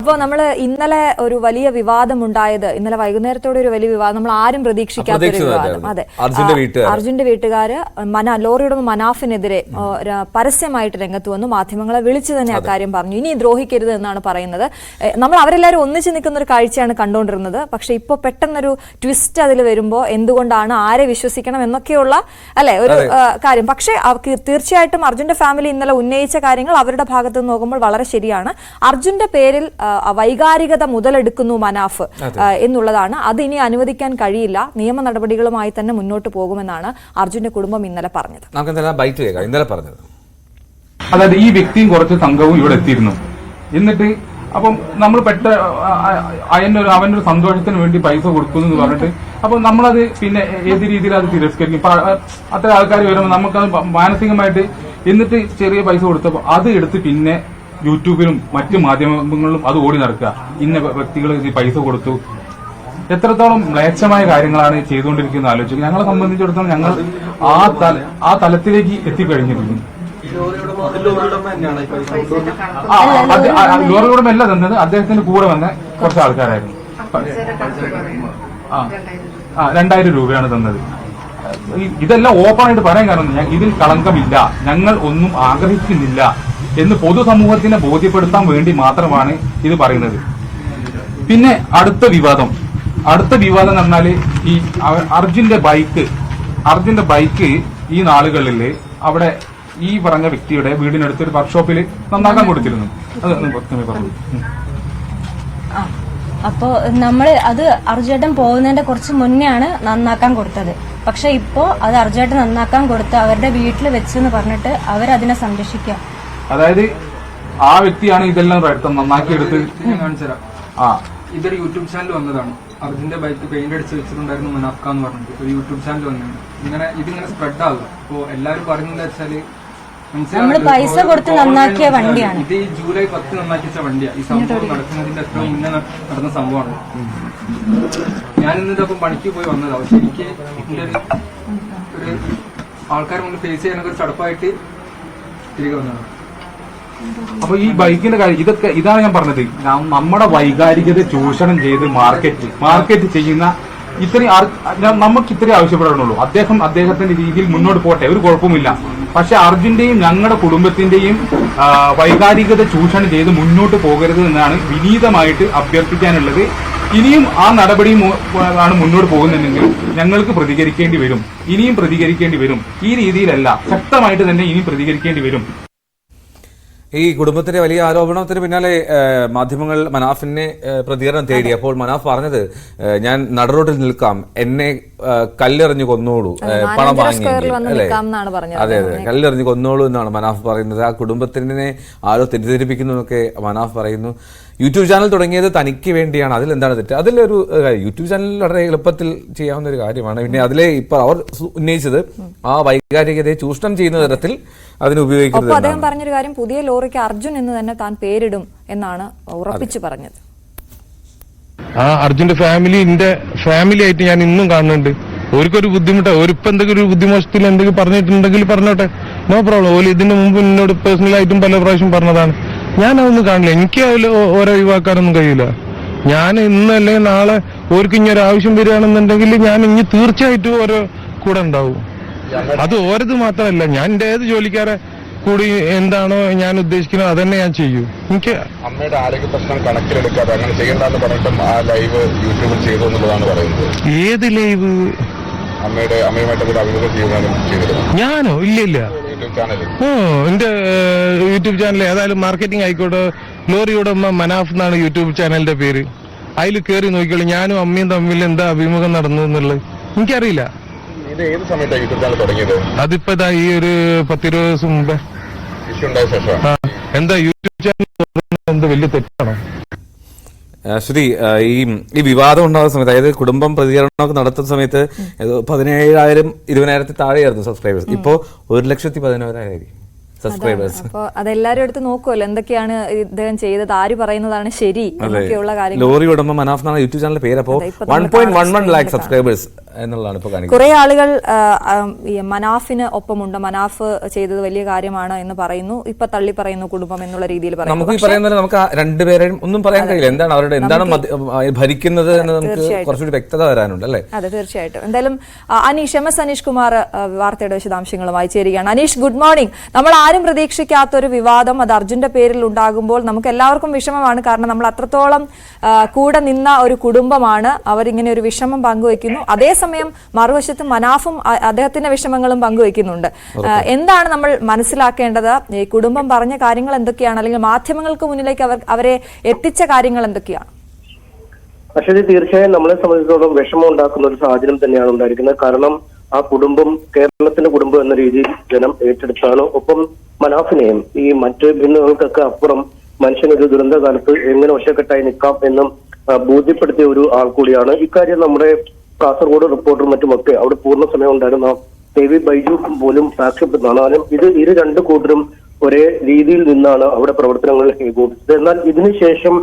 ഇപ്പോൾ നമ്മൾ ഇന്നലെ ഒരു വലിയ വിവാദം ഉണ്ടായത്, ഇന്നലെ വൈകുന്നേരത്തോടെ ഒരു വലിയ വിവാദം, നമ്മൾ ആരും പ്രതീക്ഷിക്കാത്ത ഒരു വിവാദം. അതെ, അർജുന്റെ വീട്ടുകാര് ലോറി ഉടമ മനാഫിനെതിരെ പരസ്യമായിട്ട് രംഗത്ത് വന്നു, മാധ്യമങ്ങളെ വിളിച്ചു തന്നെ അക്കാര്യം പറഞ്ഞു. ഇനി ദ്രോഹിക്കരുത് എന്നാണ് പറയുന്നത്. നമ്മൾ അവരെല്ലാവരും ഒന്നിച്ചു നിൽക്കുന്ന ഒരു കാഴ്ചയാണ് കണ്ടുകൊണ്ടിരുന്നത്. പക്ഷെ ഇപ്പോൾ പെട്ടെന്നൊരു ട്വിസ്റ്റ് അതിൽ വരുമ്പോൾ എന്തുകൊണ്ടാണ്, ആരെ വിശ്വസിക്കണം എന്നൊക്കെയുള്ള അല്ലെ ഒരു കാര്യം. പക്ഷെ തീർച്ചയായിട്ടും അർജുന്റെ ഫാമിലി ഇന്നലെ ഉന്നയിച്ച കാര്യങ്ങൾ അവരുടെ ഭാഗത്ത് നിന്ന് നോക്കുമ്പോൾ വളരെ ശരിയാണ്. അർജുന്റെ പേരിൽ വൈകാരികത മുതലെടുക്കുന്നു മനാഫ് എന്നുള്ളതാണ്. അത് ഇനി അനുവദിക്കാൻ കഴിയില്ല. നിയമ നടപടികളുമായി തന്നെ മുന്നോട്ട് പോകുമെന്നാണ് അർജുന്റെ കുടുംബം ഇന്നലെ പറഞ്ഞത്. അതായത് ഈ വ്യക്തിയും കുറച്ച് സംഘവും ഇവിടെ എത്തിയിരുന്നു. എന്നിട്ട് അപ്പം നമ്മൾ അവനൊരു സന്തോഷത്തിന് വേണ്ടി പൈസ കൊടുക്കുന്നു എന്ന് പറഞ്ഞിട്ട് അപ്പൊ നമ്മളത് പിന്നെ ഏത് രീതിയിൽ അത് തിരസ്കരിക്കും. അത്ര ആൾക്കാർ വരുമ്പോൾ നമുക്കത് മാനസികമായിട്ട്, എന്നിട്ട് ചെറിയ പൈസ കൊടുത്തപ്പോൾ അത് എടുത്ത് പിന്നെ യൂട്യൂബിലും മറ്റു മാധ്യമങ്ങളിലും അത് ഓടി നടക്കുക. ഇന്ന വ്യക്തികൾ പൈസ കൊടുത്തു. എത്രത്തോളം മ്ലേച്ഛമായ കാര്യങ്ങളാണ് ചെയ്തുകൊണ്ടിരിക്കുന്നത് ആലോചിക്കുക. ഞങ്ങളെ സംബന്ധിച്ചിടത്തോളം ഞങ്ങൾ ആ തലത്തിലേക്ക് എത്തിക്കഴിഞ്ഞിരിക്കുന്നു. ലോറി ഉടമയല്ല തന്നത്, അദ്ദേഹത്തിന്റെ കൂടെ വന്ന കുറച്ച് ആൾക്കാരായിരുന്നു. 2000 രൂപയാണ് തന്നത്. ഇതെല്ലാം ഓപ്പണായിട്ട് പറയാൻ കാരണം ഇതിൽ കളങ്കമില്ല, ഞങ്ങൾ ഒന്നും ആഗ്രഹിക്കുന്നില്ല എന്ന് പൊതുസമൂഹത്തിനെ ബോധ്യപ്പെടുത്താൻ വേണ്ടി മാത്രമാണ് ഇത് പറയുന്നത്. പിന്നെ അടുത്ത വിവാദം എന്ന് പറഞ്ഞാല് ഈ അർജുന്റെ ബൈക്ക് ഈ നാളുകളിൽ അവിടെ ഈ പറഞ്ഞ വ്യക്തിയുടെ വീടിനടുത്ത് ഒരു വർക്ക്ഷോപ്പിൽ നന്നാക്കാൻ കൊടുത്തിരുന്നു. അത് പറഞ്ഞു. അപ്പോ അത് അർജുട്ടൻ പോകുന്നതിന്റെ കുറച്ച് മുന്നെയാണ് നന്നാക്കാൻ കൊടുത്തത്. പക്ഷെ ഇപ്പോ അത് അർജുട്ടൻ നന്നാക്കാൻ കൊടുത്ത് അവരുടെ വീട്ടിൽ വെച്ചെന്ന് പറഞ്ഞിട്ട് അവരതിനെ സംരക്ഷിക്കുക. അതായത് ആ വ്യക്തിയാണ് ഇതെല്ലാം നന്നാക്കിയെടുത്ത് കാണിച്ചുതരാം. ഇതൊരു യൂട്യൂബ് ചാനൽ വന്നതാണ്. അർജുന്റെ ബൈക്ക് പെയിന്റ് അടിച്ച് വെച്ചിട്ടുണ്ടായിരുന്നു മനാഫ്ക എന്ന് പറഞ്ഞിട്ട് ഒരു യൂട്യൂബ് ചാനൽ വന്നതാണ്. ഇതിങ്ങനെ സ്പ്രെഡ് ആകുക. അപ്പോ എല്ലാവരും പറയുന്നത് വെച്ചാല് നമ്മള് പൈസ കൊടുത്ത് നന്നാക്കിയ വണ്ടിയാണ്. ഇത് ഈ ജൂലൈ 10 നന്നാക്കിച്ച വണ്ടിയാണ്. ഈ സംഭവം നടക്കുന്നതിന്റെ എത്ര മുന്നേ നടന്ന സംഭവമാണ്. ഞാൻ ഇന്നിപ്പം പണിക്ക് പോയി വന്നതാ. പക്ഷെ എനിക്ക് ഒരു ആൾക്കാരെ മുന്നിൽ ഫേസ് ചെയ്യാനൊക്കെ ഒരു ചടപ്പായിട്ട് തിരികെ വന്നതാണ്. അപ്പൊ ഈ ബൈക്കിന്റെ കാര്യം ഇതാണ് ഞാൻ പറഞ്ഞത്. നമ്മുടെ വൈകാരികത ചൂഷണം ചെയ്ത് മാർക്കറ്റ് ചെയ്യുന്ന നമുക്ക് ഇത്രയും ആവശ്യപ്പെടാനുള്ളൂ. അദ്ദേഹത്തിന്റെ രീതിയിൽ മുന്നോട്ട് പോട്ടെ, ഒരു കുഴപ്പമില്ല. പക്ഷെ അർജുന്റെയും ഞങ്ങളുടെ കുടുംബത്തിന്റെയും വൈകാരികത ചൂഷണം ചെയ്ത് മുന്നോട്ട് പോകരുത് എന്നാണ് വിനീതമായിട്ട് അഭ്യർത്ഥിക്കാനുള്ളത്. ഇനിയും ആ നടപടിയും ആണ് മുന്നോട്ട് പോകുന്നുണ്ടെങ്കിൽ ഞങ്ങൾക്ക് പ്രതികരിക്കേണ്ടി വരും. ഇനിയും പ്രതികരിക്കേണ്ടി വരും. ഈ രീതിയിലല്ല, ശക്തമായിട്ട് തന്നെ ഇനിയും പ്രതികരിക്കേണ്ടി വരും. ഈ കുടുംബത്തിന്റെ വലിയ ആരോപണത്തിന് പിന്നാലെ മാധ്യമങ്ങൾ മനാഫിനെ പ്രതികരണം തേടി. അപ്പോൾ മനാഫ് പറഞ്ഞത്, ഞാൻ നടുറോഡിൽ നിൽക്കാം, എന്നെ കല്ലെറിഞ്ഞു കൊന്നോളൂ, പണം വാങ്ങിയെങ്കിൽ. അല്ലെ, അതെ, കല്ലെറിഞ്ഞു കൊന്നോളൂ എന്നാണ് മനാഫ് പറയുന്നത്. ആ കുടുംബത്തിനെ ആരോ തെറ്റിദ്ധരിപ്പിക്കുന്നു എന്നൊക്കെ മനാഫ് പറയുന്നു. യൂട്യൂബ് ചാനൽ തുടങ്ങിയത് തനിക്ക് വേണ്ടിയാണ്. അതിലെന്താണ് തെറ്റ്? അതിലൊരു യൂട്യൂബ് ചാനൽ വളരെ എളുപ്പത്തിൽ ചെയ്യാവുന്ന ഒരു കാര്യമാണ്. പിന്നെ അതിലെ ഇപ്പൊ അവർ ഉന്നയിച്ചത് ആ വൈകാരികതയെ ചൂഷണം ചെയ്യുന്ന തരത്തിൽ അതിന് ഉപയോഗിക്കുന്നത്. അദ്ദേഹം പറഞ്ഞൊരു കാര്യം, പുതിയ ലോറിക്ക് അർജുൻ എന്ന് തന്നെ താൻ പേരിടും എന്നാണ് ഉറപ്പിച്ചു പറഞ്ഞത്. ആ അർജുന്റെ ഫാമിലി ആയിട്ട് ഞാൻ ഇന്നും കാണുന്നുണ്ട്. ഓർക്കൊരു ബുദ്ധിമുട്ടാ, ഓരിപ്പോ എന്തെങ്കിലും ഒരു ബുദ്ധിമോശത്തിൽ എന്തെങ്കിലും പറഞ്ഞിട്ടുണ്ടെങ്കിൽ പറഞ്ഞോട്ടെ, നോ പ്രോബ്ലം. ഓല് ഇതിന് മുമ്പ് എന്നോട് പേഴ്സണലായിട്ടും പല പ്രാവശ്യം പറഞ്ഞതാണ്. ഞാൻ അതൊന്നും കാണില്ല. എനിക്ക് അതിൽ ഓരോ ഒഴിവാക്കാനൊന്നും കഴിയില്ല. ഞാൻ ഇന്നല്ലേ നാളെ ഓർക്ക് ഇനി ഒരു ആവശ്യം വരികയാണെന്നുണ്ടെങ്കിൽ ഞാൻ ഇനി തീർച്ചയായിട്ടും ഓരോ കൂടെ ഉണ്ടാവും. അത് ഓരത് മാത്രമല്ല, ഞാൻ എന്റെ ഏത് ജോലിക്കാരെ കൂടി എന്താണോ ഞാൻ ഉദ്ദേശിക്കുന്നത് അതന്നെ ഞാൻ ചെയ്യൂ. എനിക്ക് അമ്മയുടെ ആരോഗ്യ പ്രശ്നം കണക്കിലെടുക്കാതെ അങ്ങനെ ചെയ്യേണ്ടെന്ന് പറഞ്ഞിട്ടും ആ ലൈവ് യൂട്യൂബിൽ ചെയ്തു എന്നുള്ളതാണ് പറയുന്നത്. ഏത് ലൈവ്? അമ്മയുമായിട്ട് കൂടെ അഭിമുഖം ചെയ്യുവാനും ചെയ്തിരുന്നു. ഞാനോ? ഇല്ല. എന്റെ യൂട്യൂബ് ചാനൽ ഏതായാലും മാർക്കറ്റിംഗ് ആയിക്കോട്ടെ, ലോറി ഉടമ മനാഫ് എന്നാണ് യൂട്യൂബ് ചാനലിന്റെ പേര്. അതിൽ കയറി നോക്കിയോളൂ, ഞാനും അമ്മയും തമ്മിൽ എന്താ അഭിമുഖം നടന്നു എന്നുള്ളത് എനിക്കറിയില്ല. ഇത് ഏത് സമയത്താണ് യൂട്യൂബ് ചാനൽ തുടങ്ങിയത്? അതിപ്പോ ഈ ഒരു 10-20 ദിവസം മുമ്പേ. ഇഷ്യൂ ഉണ്ടായ ശേഷം. എന്താ യൂട്യൂബ് ചാനൽ എന്ത് വലിയ തെറ്റാണോ? ശ്രീ, ഈ വിവാദം ഉണ്ടാകുന്ന സമയത്ത്, അതായത് കുടുംബം പ്രതികരണമൊക്കെ നടത്തുന്ന സമയത്ത് 17,000-20,000 താഴെയായിരുന്നു സബ്സ്ക്രൈബേഴ്സ്. ഇപ്പോ 1,11,000 സബ്സ്ക്രൈബേഴ്സ്. അപ്പൊ അതെല്ലാരും എടുത്ത് നോക്കുമല്ലോ, എന്തൊക്കെയാണ് ഇദ്ദേഹം ചെയ്തത്, ആര് പറയുന്നതാണ് ശരി എന്നൊക്കെയുള്ള കാര്യങ്ങൾ. ലോറി ഉടമ മനാഫ് എന്നാണ് യൂട്യൂബ് ചാനലിന്റെ പേര്. അപ്പോൾ 1.11 lakh സബ്സ്ക്രൈബേഴ്സ് എന്നുള്ളതാണ് ഇപ്പോൾ കാണിക്കുന്നത്. കുറെ ആളുകൾ ഈ മനാഫിന് ഒപ്പമുണ്ട്, മനാഫ് ചെയ്തത് വലിയ കാര്യമാണ് എന്ന് പറയുന്നു, ഇപ്പൊ തള്ളി പറയുന്നു കുടുംബം എന്നുള്ള രീതിയിൽ പറയുന്നു. നമുക്ക് ഈ പറയുന്നത് നമുക്ക് രണ്ടുപേരെയും ഒന്നും പറയാൻ കഴിയില്ല. എന്താണ് അവരുടെ എന്താണ് ഭരിക്കുന്നത് എന്ന് നമുക്ക് കുറച്ചുകൂടി വ്യക്തത വരാനുണ്ട് അല്ലേ? അതെ, തീർച്ചയായിട്ടും. എന്തായാലും അനീഷ്, MS അനീഷ് കുമാർ വാർത്തയുടെ വിശദാംശങ്ങളുമായി ചേരുകയാണ്. Aneesh, good morning. നമ്മൾ ആരും പ്രതീക്ഷിക്കാത്തൊരു വിവാദം അത് അർജുന്റെ പേരിൽ ഉണ്ടാകുമ്പോൾ നമുക്ക് എല്ലാവർക്കും വിഷമമാണ്. കാരണം നമ്മൾ അത്രത്തോളം കൂടെ നിന്ന ഒരു കുടുംബമാണ്. അവരിങ്ങനെ ഒരു വിഷമം പങ്കുവെക്കുന്നു. അതേസമയം മറുവശത്ത് മനാഫും അദ്ദേഹത്തിന്റെ വിഷമങ്ങളും പങ്കുവെക്കുന്നുണ്ട്. എന്താണ് നമ്മൾ മനസ്സിലാക്കേണ്ടത്? ഈ കുടുംബം പറഞ്ഞ കാര്യങ്ങൾ എന്തൊക്കെയാണ്, അല്ലെങ്കിൽ മാധ്യമങ്ങൾക്ക് മുന്നിലേക്ക് അവരെ എത്തിച്ച കാര്യങ്ങൾ എന്തൊക്കെയാണ്? അശ്വതി, തീർച്ചയായും നമ്മളെ സംബന്ധിച്ചിടത്തോളം വിഷമം ഉണ്ടാക്കുന്ന ഒരു സാഹചര്യം തന്നെയാണ് ഉണ്ടായിരിക്കുന്നത്. കാരണം ആ കുടുംബം കേരളത്തിന്റെ കുടുംബം എന്ന രീതിയിൽ ജനം ഏറ്റെടുത്താണ്. ഒപ്പം മനാഫിനെയും ഈ മറ്റ് ഭിന്നതകൾക്കൊക്കെ അപ്പുറം മനുഷ്യനൊരു ദുരന്തകാലത്ത് എങ്ങനെ ഒറ്റക്കെട്ടായി നിൽക്കാം എന്നും ബോധ്യപ്പെടുത്തിയ ഒരു ആൾ കൂടിയാണ്. ഇക്കാര്യം നമ്മുടെ കാസർഗോഡ് റിപ്പോർട്ടറും മറ്റുമൊക്കെ അവിടെ പൂർണ്ണ സമയം ഉണ്ടായിരുന്ന ദേവി ബൈജു പോലും സാക്ഷ്യപ്പെടുന്നതാണ്. കാരണം ഇരു രണ്ട് കൂട്ടരും ഒരേ രീതിയിൽ നിന്നാണ് അവിടെ പ്രവർത്തനങ്ങൾ ഏകോപിച്ചത്. എന്നാൽ ഇതിനുശേഷം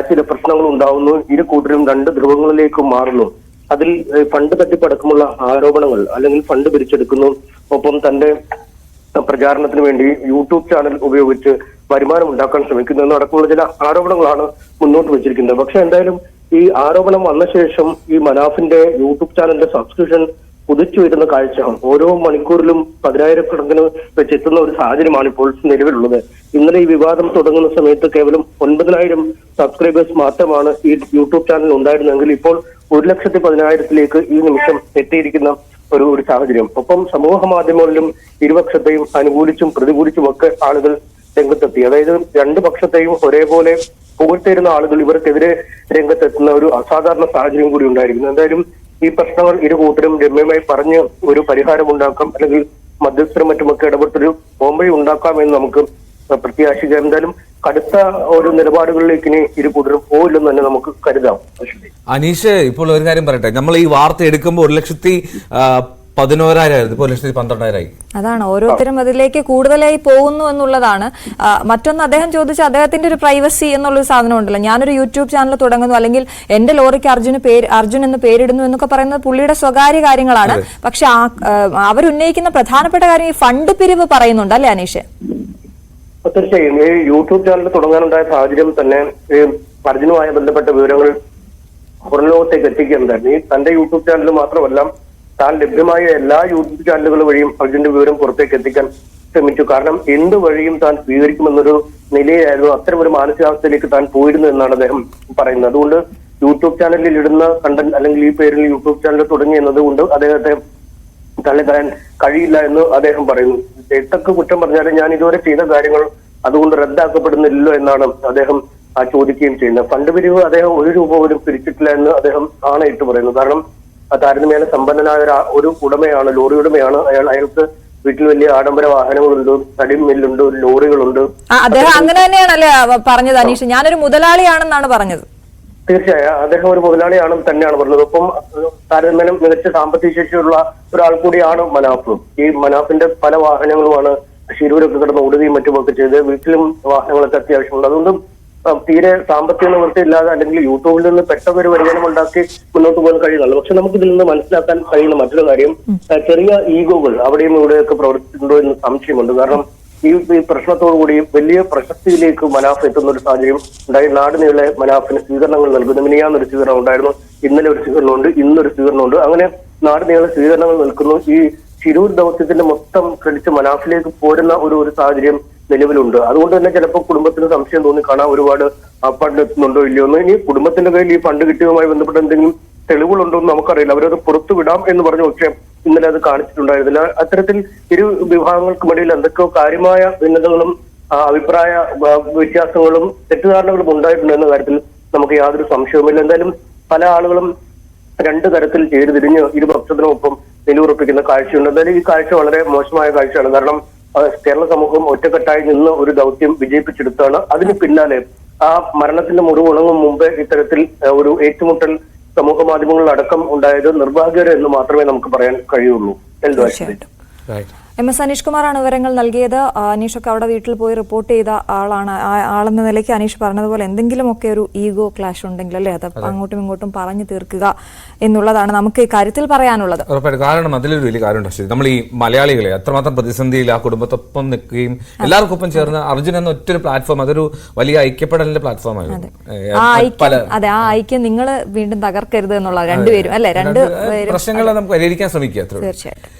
ചില പ്രശ്നങ്ങൾ ഉണ്ടാവുന്നു. ഇരു കൂട്ടരും രണ്ട് ധ്രുവങ്ങളിലേക്ക് മാറുന്നു. അതിൽ ഫണ്ട് തട്ടിപ്പടക്കമുള്ള ആരോപണങ്ങൾ, അല്ലെങ്കിൽ ഫണ്ട് പിരിച്ചെടുക്കുന്നു, ഒപ്പം തന്റെ പ്രചാരണത്തിന് വേണ്ടി യൂട്യൂബ് ചാനൽ ഉപയോഗിച്ച് വരുമാനം ഉണ്ടാക്കാൻ ശ്രമിക്കുന്നു എന്നടക്കമുള്ള ചില ആരോപണങ്ങളാണ് മുന്നോട്ട് വെച്ചിരിക്കുന്നത്. പക്ഷെ എന്തായാലും ഈ ആരോപണം വന്ന ശേഷം ഈ മനാഫിന്റെ യൂട്യൂബ് ചാനലിന്റെ സബ്സ്ക്രിപ്ഷൻ കുതിച്ചു വരുന്ന കാഴ്ച ഓരോ മണിക്കൂറിലും 10,000 വെച്ചെത്തുന്ന ഒരു സാഹചര്യമാണ് ഇപ്പോൾ നിലവിലുള്ളത്. ഇന്നലെ ഈ വിവാദം തുടങ്ങുന്ന സമയത്ത് കേവലം 9,000 സബ്സ്ക്രൈബേഴ്സ് മാത്രമാണ് ഈ യൂട്യൂബ് ചാനൽ ഉണ്ടായിരുന്നെങ്കിൽ ഇപ്പോൾ 1,10,000 ഈ നിമിഷം എത്തിയിരിക്കുന്ന ഒരു സാഹചര്യം. ഒപ്പം സമൂഹ മാധ്യമങ്ങളിലും ഇരുപക്ഷത്തെയും അനുകൂലിച്ചും പ്രതികൂലിച്ചും ഒക്കെ ആളുകൾ രംഗത്തെത്തി. അതായത് രണ്ടു പക്ഷത്തെയും ഒരേപോലെ പുകഴ്ത്തിരുന്ന ആളുകൾ ഇവർക്കെതിരെ രംഗത്തെത്തുന്ന ഒരു അസാധാരണ സാഹചര്യം കൂടി ഉണ്ടായിരിക്കുന്നു. എന്തായാലും ഈ പ്രശ്നങ്ങൾ ഇരു കൂട്ടരും രമ്യമായി പറഞ്ഞ് ഒരു പരിഹാരം ഉണ്ടാക്കാം, അല്ലെങ്കിൽ മധ്യസ്ഥരും മറ്റുമൊക്കെ ഇടപെട്ടൊരു പോംവഴി ഉണ്ടാക്കാം എന്ന് നമുക്ക് പ്രത്യാശിക്കാം. എന്തായാലും കടുത്ത ഒരു നിലപാടുകളിലേക്ക് ഇനി ഇരു കൂട്ടരും പോയില്ലെന്ന് തന്നെ നമുക്ക് കരുതാം. അനീഷ്, ഇപ്പോൾ ഒരു കാര്യം പറയട്ടെ, നമ്മൾ ഈ വാർത്ത എടുക്കുമ്പോൾ 1,11,000 ഇപ്പോൾ 1,12,000. അതാണ്, ഓരോരുത്തരും അതിലേക്ക് കൂടുതലായി പോകുന്നു എന്നുള്ളതാണ്. മറ്റൊന്ന് അദ്ദേഹം ചോദിച്ച അദ്ദേഹത്തിന്റെ ഒരു പ്രൈവസി എന്നുള്ളൊരു സാധനം ഉണ്ടല്ലോ. ഞാനൊരു യൂട്യൂബ് ചാനൽ തുടങ്ങുന്നു, അല്ലെങ്കിൽ എന്റെ ലോറിക്ക് അർജുൻ എന്ന് പേരിടുന്നു എന്നൊക്കെ പറയുന്നത് പുള്ളിയുടെ സ്വകാര്യ കാര്യങ്ങളാണ്. പക്ഷെ അവരുന്നയിക്കുന്ന പ്രധാനപ്പെട്ട കാര്യം ഈ ഫണ്ട് പിരിവ് പറയുന്നുണ്ട് അല്ലേ അനീഷ്? തീർച്ചയായും ഈ യൂട്യൂബ് ചാനൽ തുടങ്ങാനുണ്ടായ സാഹചര്യം തന്നെ അർജുനുമായി ബന്ധപ്പെട്ട വിവരങ്ങൾ പുറം ലോകത്തേക്ക് എത്തിക്കുകയുണ്ടായിരുന്നു. ഈ തന്റെ യൂട്യൂബ് ചാനൽ മാത്രമല്ല, താൻ ലഭ്യമായ എല്ലാ യൂട്യൂബ് ചാനലുകൾ വഴിയും അർജുന്റെ വിവരം പുറത്തേക്ക് എത്തിക്കാൻ ശ്രമിച്ചു. കാരണം എന്ത് വഴിയും താൻ സ്വീകരിക്കുമെന്നൊരു നിലയായിരുന്നു, അത്തരം ഒരു മാനസികാവസ്ഥയിലേക്ക് താൻ പോയിരുന്നു എന്നാണ് അദ്ദേഹം പറയുന്നത്. അതുകൊണ്ട് യൂട്യൂബ് ചാനലിൽ ഇടുന്ന കണ്ടന്റ്, അല്ലെങ്കിൽ ഈ പേരിൽ യൂട്യൂബ് ചാനൽ തുടങ്ങി എന്നതുകൊണ്ട് അദ്ദേഹത്തെ തള്ളിക്കളയാൻ കഴിയില്ല എന്ന് അദ്ദേഹം പറയുന്നു. എന്തൊക്കെ കുറ്റം പറഞ്ഞാലും ഞാൻ ഇതുവരെ ചെയ്ത കാര്യങ്ങൾ അതുകൊണ്ട് റദ്ദാക്കപ്പെടുന്നില്ലല്ലോ എന്നാണ് അദ്ദേഹം ചോദിക്കുകയും ചെയ്യുന്നത്. ഫണ്ട് പിരിവ് അദ്ദേഹം 1 രൂപ പോലും പിരിച്ചിട്ടില്ല എന്ന് അദ്ദേഹം ആണയിട്ട് പറയുന്നു. കാരണം താരതമ്യേന സമ്പന്നനായ ഒരു ഉടമയാണ്, ലോറി ഉടമയാണ് അയാൾക്ക് വീട്ടിൽ വലിയ ആഡംബര വാഹനങ്ങളുണ്ട്, തടി മില്ലുണ്ട്, ലോറികളുണ്ട്. അദ്ദേഹം അങ്ങനെ തന്നെയാണല്ലേ പറഞ്ഞത് അനീഷ്? ഞാനൊരു മുതലാളിയാണെന്നാണ് പറഞ്ഞത്. തീർച്ചയായും അദ്ദേഹം ഒരു മുതലാളിയാണ് തന്നെയാണ് പറഞ്ഞത്. ഒപ്പം താരതമ്യേന മികച്ച സാമ്പത്തിക ശേഷിയുള്ള ഒരാൾ കൂടിയാണ് മനാഫ്. ഈ മനാഫിന്റെ പല വാഹനങ്ങളുമാണ് ശിരൂരൊക്കെ കിടന്ന് ഓടുകയും മറ്റുമൊക്കെ ചെയ്ത് വീട്ടിലും വാഹനങ്ങളൊക്കെ അത്യാവശ്യമുണ്ട്. അതുകൊണ്ടും തീരെ സാമ്പത്തിക നിവൃത്തിയില്ലാതെ, അല്ലെങ്കിൽ യൂട്യൂബിൽ നിന്ന് പെട്ടെന്ന് ഒരു വരുമാനം ഉണ്ടാക്കി മുന്നോട്ട് പോകാൻ കഴിയുന്നുള്ളൂ. പക്ഷെ നമുക്ക് ഇതിൽ നിന്ന് മനസ്സിലാക്കാൻ കഴിയുന്ന മറ്റൊരു കാര്യം, ചെറിയ ഈഗോകൾ അവിടെയും ഇവിടെയൊക്കെ പ്രവർത്തിച്ചിട്ടുണ്ടോ എന്ന് സംശയമുണ്ട്. കാരണം ഈ പ്രശ്നത്തോടുകൂടി വലിയ പ്രശസ്തിയിലേക്ക് മനാഫ് എത്തുന്ന ഒരു സാഹചര്യം ഉണ്ടായി. നാടിനീളെ മനാഫിന് സ്വീകരണങ്ങൾ നൽകുന്നു. മിനിയാന്നൊരു സ്വീകരണം ഉണ്ടായിരുന്നു, ഇന്നലെ ഒരു സ്വീകരണമുണ്ട്, ഇന്നൊരു സ്വീകരണമുണ്ട്. അങ്ങനെ നാടിനീളെ സ്വീകരണങ്ങൾ നിൽക്കുന്നു. ഈ ശിരൂർ ദൗത്യത്തിന്റെ മൊത്തം ക്രെഡിറ്റ് മനാഫിലേക്ക് പോരുന്ന ഒരു സാഹചര്യം നിലവിലുണ്ട്. അതുകൊണ്ട് തന്നെ ചിലപ്പോൾ കുടുംബത്തിന് സംശയം തോന്നി കാണാം, ഒരുപാട് ഫണ്ട് എത്തുന്നുണ്ടോ ഇല്ലയോ എന്ന്. ഇനി കുടുംബത്തിന്റെ കയ്യിൽ ഈ ഫണ്ട് കിട്ടിയതുമായി ബന്ധപ്പെട്ട എന്തെങ്കിലും തെളിവുകളുണ്ടോ എന്ന് നമുക്കറിയില്ല. അവരത് പുറത്തു വിടാം എന്ന് പറഞ്ഞു, പക്ഷേ ഇന്നലെ അത് കാണിച്ചിട്ടുണ്ടായിരുന്നില്ല. അത്തരത്തിൽ ഇരു വിഭാഗങ്ങൾക്കുമിടയിൽ എന്തൊക്കെയോ കാര്യമായ ഭിന്നതകളും അഭിപ്രായ വ്യത്യാസങ്ങളും തെറ്റിദ്ധാരണകളും ഉണ്ടായിട്ടുണ്ട് എന്ന കാര്യത്തിൽ നമുക്ക് യാതൊരു സംശയവുമില്ല. എന്തായാലും പല ആളുകളും രണ്ട് തരത്തിൽ ചേരിതിരിഞ്ഞ് ഇരുപക്ഷത്തിനുമൊപ്പം നിലയുറപ്പിക്കുന്ന കാഴ്ചയുണ്ട്. എന്തായാലും ഈ കാഴ്ച വളരെ മോശമായ കാഴ്ചയാണ്. കാരണം കേരള സമൂഹം ഒറ്റക്കെട്ടായി നിന്ന് ഒരു ദൗത്യം വിജയിപ്പിച്ചെടുത്താണ്. അതിന് പിന്നാലെ ആ മരണത്തിന്റെ മുറിവ് ഉണങ്ങും മുമ്പേ ഇത്തരത്തിൽ ഒരു ഏറ്റുമുട്ടൽ സമൂഹ മാധ്യമങ്ങളിൽ അടക്കം ഉണ്ടായത് നിർഭാഗ്യകരം എന്ന് മാത്രമേ നമുക്ക് പറയാൻ കഴിയുള്ളൂ. എന്തോ MS അനീഷ് കുമാറാണ് വിവരങ്ങൾ നൽകിയത്. അനീഷൊക്കെ അവിടെ വീട്ടിൽ പോയി റിപ്പോർട്ട് ചെയ്ത ആളെന്ന നിലയ്ക്ക് അനീഷ് പറഞ്ഞതുപോലെ എന്തെങ്കിലുമൊക്കെ ഒരു ഈഗോ ക്ലാഷ് ഉണ്ടെങ്കിൽ അല്ലേ അത് അങ്ങോട്ടും ഇങ്ങോട്ടും പറഞ്ഞു തീർക്കുക എന്നുള്ളതാണ് നമുക്ക് ഈ കാര്യത്തിൽ പറയാനുള്ളത്. കാരണം അതിലൊരു വലിയ കാര്യമുണ്ട്. നമ്മൾ ഈ മലയാളികളെ അത്രമാത്രം പ്രതിസന്ധിയിൽ ആ കുടുംബത്തൊപ്പം നിൽക്കുകയും എല്ലാവർക്കൊപ്പം ചേർന്ന് അർജുൻ എന്ന ഒറ്റൊരു പ്ലാറ്റ്ഫോം അതൊരു വലിയ ഐക്യപ്പെടലിന്റെ പ്ലാറ്റ്ഫോമായിരുന്നു. അതെ, ആ ഐക്യം നിങ്ങൾ വീണ്ടും തകർക്കരുത് എന്നുള്ള രണ്ടുപേരും അല്ലെ, രണ്ട് പ്രശ്നങ്ങളെ നമുക്ക് പരിഹരിക്കാൻ ശ്രമിക്കുക. തീർച്ചയായിട്ടും.